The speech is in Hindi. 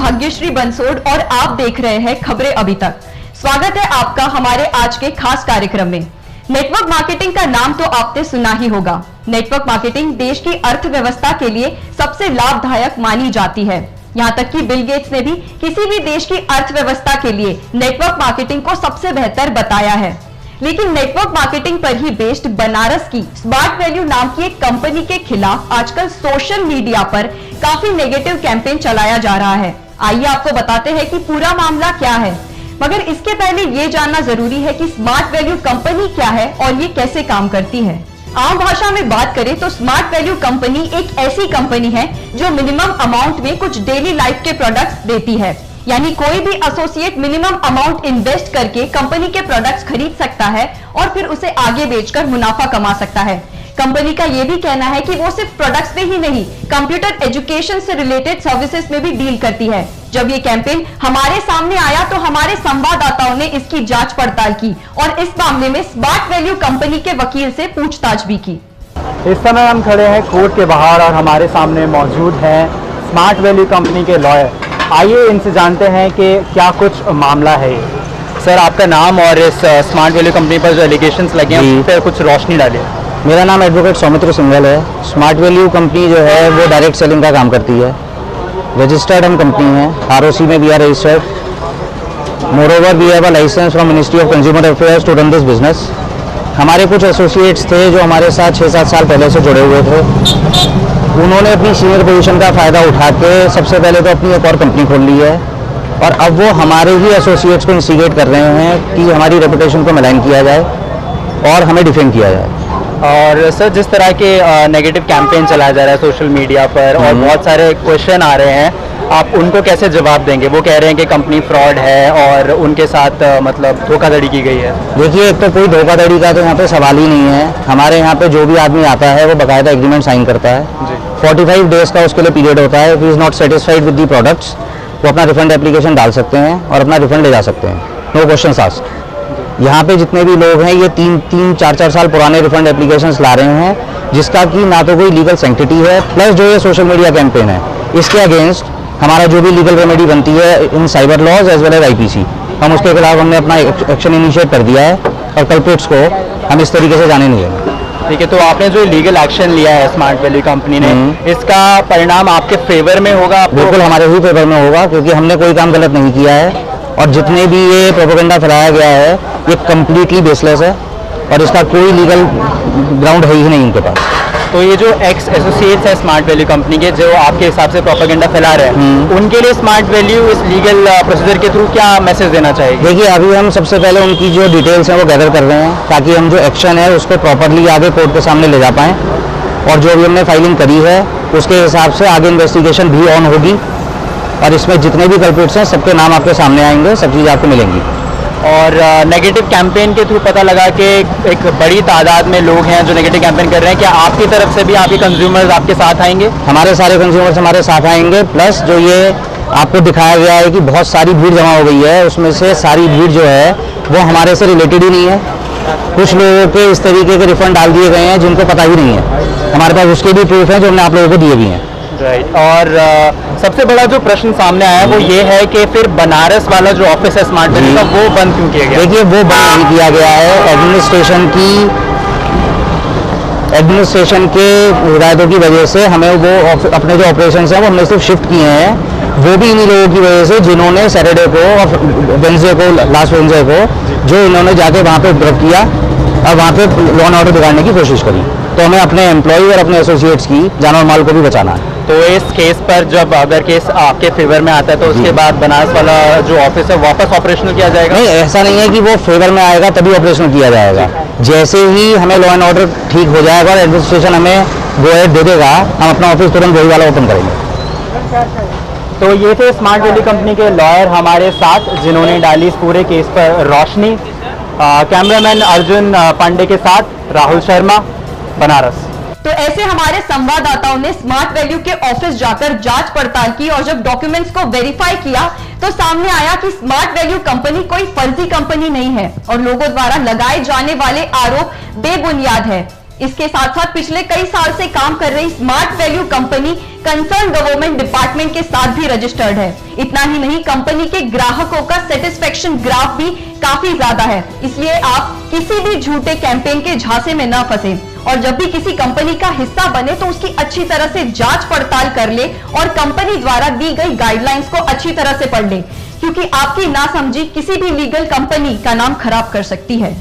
भाग्यश्री बंसोड़ और आप देख रहे हैं खबरें अभी तक। स्वागत है आपका हमारे आज के खास कार्यक्रम में। नेटवर्क मार्केटिंग का नाम तो आपने सुना ही होगा। नेटवर्क मार्केटिंग देश की अर्थव्यवस्था के लिए सबसे लाभदायक मानी जाती है। यहाँ तक कि बिल गेट्स ने भी किसी भी देश की अर्थव्यवस्था के लिए नेटवर्क मार्केटिंग को सबसे बेहतर बताया है। लेकिन नेटवर्क मार्केटिंग पर ही बेस्ड बनारस की स्मार्ट वैल्यू नाम की एक कंपनी के खिलाफ आजकल सोशल मीडिया पर काफी नेगेटिव कैंपेन चलाया जा रहा है। आइए आपको बताते हैं कि पूरा मामला क्या है, मगर इसके पहले ये जानना जरूरी है कि स्मार्ट वैल्यू कंपनी क्या है और ये कैसे काम करती है। आम भाषा में बात करें तो स्मार्ट वैल्यू कंपनी एक ऐसी कंपनी है जो मिनिमम अमाउंट में कुछ डेली लाइफ के प्रोडक्ट्स देती है। यानी कोई भी एसोसिएट मिनिमम अमाउंट इन्वेस्ट करके कंपनी के प्रोडक्ट्स खरीद सकता है और फिर उसे आगे बेचकर मुनाफा कमा सकता है। कंपनी का यह भी कहना है कि वो सिर्फ प्रोडक्ट्स में ही नहीं, कंप्यूटर एजुकेशन से रिलेटेड सर्विसेज में भी डील करती है। जब ये कैंपेन हमारे सामने आया तो हमारे संवाददाताओं ने इसकी जांच पड़ताल की और इस मामले में स्मार्ट वैल्यू कंपनी के वकील से पूछताछ भी की। इस समय हम खड़े हैं कोर्ट के बाहर और हमारे सामने मौजूद हैं स्मार्ट वैल्यू कंपनी के लॉयर। आइए इनसे जानते हैं कि क्या कुछ मामला है। सर, आपका नाम और इस स्मार्ट वैल्यू कंपनी पर जो एलिगेशंस लगे हैं उस पर कुछ रोशनी डालिए। मेरा नाम एडवोकेट सौमित्र सिंघल है। स्मार्ट वैल्यू कंपनी जो है वो डायरेक्ट सेलिंग का काम करती है। रजिस्टर्ड हम कंपनी है, ROC में भी are registered. Moreover we have a licence from ministry of consumer affairs to run this business. हमारे कुछ एसोसिएट्स थे जो हमारे साथ 6-7 साल पहले से जुड़े हुए थे। उन्होंने अपनी सीनियर पोजीशन का फ़ायदा उठा के सबसे पहले तो अपनी एक और कंपनी खोल ली है और अब वो हमारे ही एसोसिएट्स को इंस्टिगेट कर रहे हैं कि हमारी रेपुटेशन को मलाइन किया जाए और हमें डिफेंड किया जाए। और सर, जिस तरह के नेगेटिव कैंपेन चलाया जा रहा है सोशल मीडिया पर और बहुत सारे क्वेश्चन आ रहे हैं, आप उनको कैसे जवाब देंगे? वो कह रहे हैं कि कंपनी फ्रॉड है और उनके साथ मतलब धोखाधड़ी की गई है। देखिए, एक तो कोई धोखाधड़ी का तो यहाँ पे सवाल ही नहीं है। हमारे यहाँ पे जो भी आदमी आता है वो बाकायदा एग्रीमेंट साइन करता है। 45 डेज का उसके लिए पीरियड होता है। If he is not satisfied with the products वो अपना रिफंड एप्लीकेशन डाल सकते हैं और अपना रिफंड ले जा सकते हैं, नो क्वेश्चन आस्क्ड। यहाँ पे जितने भी लोग हैं ये 3-4 साल पुराने रिफंड एप्लीकेशंस ला रहे हैं, जिसका कि ना तो कोई लीगल सैंक्टिटी है, प्लस जो ये सोशल मीडिया कैंपेन है इसके अगेंस्ट हमारा जो भी लीगल रेमेडी बनती है in cyber laws as well as IPC, हम उसके खिलाफ हमने अपना एक्शन इनिशिएट कर दिया है और कल्प्रिट्स को हम इस तरीके से जाने नहीं देंगे। ठीक है, तो आपने जो लीगल एक्शन लिया है स्मार्ट वैल्यू कंपनी ने, इसका परिणाम आपके फेवर में होगा? बिल्कुल हमारे ही फेवर में होगा, क्योंकि हमने कोई काम गलत नहीं किया है और जितने भी ये प्रोपेगेंडा फैलाया गया है ये कम्प्लीटली बेसलेस है और इसका कोई लीगल ग्राउंड है ही नहीं इनके पास। तो ये जो एक्स एसोसिएट्स है स्मार्ट वैल्यू कंपनी के, जो आपके हिसाब से प्रोपेगेंडा फैला रहे हैं, उनके लिए स्मार्ट वैल्यू इस लीगल प्रोसीजर के थ्रू क्या मैसेज देना चाहिए? देखिए, अभी हम सबसे पहले उनकी जो डिटेल्स हैं वो गैदर कर रहे हैं ताकि हम जो एक्शन है उसको प्रॉपरली आगे कोर्ट के सामने ले जा पाएँ और जो भी हमने फाइलिंग करी है उसके हिसाब से आगे इन्वेस्टिगेशन भी ऑन होगी और इसमें जितने भी कल्प्रिट्स हैं सबके नाम आपके सामने आएंगे, सब चीज़ आपको मिलेंगी। और नेगेटिव कैंपेन के थ्रू पता लगा कि एक बड़ी तादाद में लोग हैं जो नेगेटिव कैंपेन कर रहे हैं। क्या आपकी तरफ से भी आपके कंज्यूमर्स आपके साथ आएंगे? हमारे सारे कंज्यूमर्स हमारे साथ आएंगे, प्लस जो ये आपको दिखाया गया है कि बहुत सारी भीड़ जमा हो गई है, उसमें से सारी भीड़ जो है वो हमारे से रिलेटेड ही नहीं है। कुछ लोगों के इस तरीके के रिफंड डाल दिए गए हैं जिनको पता ही नहीं है। हमारे पास उसके भी प्रूफ हैं जो हमने आप लोगों को दिए भी हैं। राइट। और सबसे बड़ा जो प्रश्न सामने आया वो ये है कि फिर बनारस वाला जो ऑफिस है स्मार्ट वैल्यू का वो बंद क्यों किया गया? देखिए, वो बंद नहीं किया गया है। एडमिनिस्ट्रेशन के हिदायतों की वजह से हमें वो अपने जो ऑपरेशंस हैं वो हमने सिर्फ शिफ्ट किए हैं, वो भी इन्हीं लोगों की वजह से जिन्होंने सैटरडे को और वेडनेसडे को, लास्ट वेडनेसडे को जो इन्होंने जाके वहाँ पे ड्रॉप किया और वहाँ पे लॉ एंड ऑर्डर बिगाड़ने की कोशिश करी। तो हमें अपने एम्प्लॉय और अपने एसोसिएट्स की जान और माल को भी बचाना है। तो इस केस पर जब अगर केस आपके फेवर में आता है तो उसके बाद बनारस वाला जो ऑफिस है वापस ऑपरेशनल किया जाएगा? नहीं, ऐसा नहीं है कि वो फेवर में आएगा तभी ऑपरेशनल किया जाएगा। जैसे ही हमें लॉ एंड ऑर्डर ठीक हो जाएगा और एडमिनिस्ट्रेशन हमें गो अहेड दे देगा, हम अपना ऑफिस तुरंत वही वाला ओपन करेंगे। तो ये थे स्मार्ट वैल्यू कंपनी के लॉयर हमारे साथ जिन्होंने डाली इस पूरे केस पर रोशनी। कैमरामैन अर्जुन पांडे के साथ राहुल शर्मा, बनारस। तो ऐसे हमारे संवाददाताओं ने स्मार्ट वैल्यू के ऑफिस जाकर जांच पड़ताल की और जब डॉक्यूमेंट्स को वेरीफाई किया तो सामने आया कि स्मार्ट वैल्यू कंपनी कोई फर्जी कंपनी नहीं है और लोगों द्वारा लगाए जाने वाले आरोप बेबुनियाद है। इसके साथ साथ पिछले कई साल से काम कर रही smart value company concern government department के साथ भी रजिस्टर्ड है। इतना ही नहीं, कंपनी के ग्राहकों का सेटिस्फेक्शन ग्राफ भी काफी ज्यादा है। इसलिए आप किसी भी झूठे कैंपेन के झांसे में ना फंसे और जब भी किसी कंपनी का हिस्सा बने तो उसकी अच्छी तरह से जांच पड़ताल कर ले और कंपनी द्वारा दी गई गाइडलाइंस को अच्छी तरह से पढ़ ले, क्योंकि आपकी नासमझी किसी भी लीगल कंपनी का नाम खराब कर सकती है।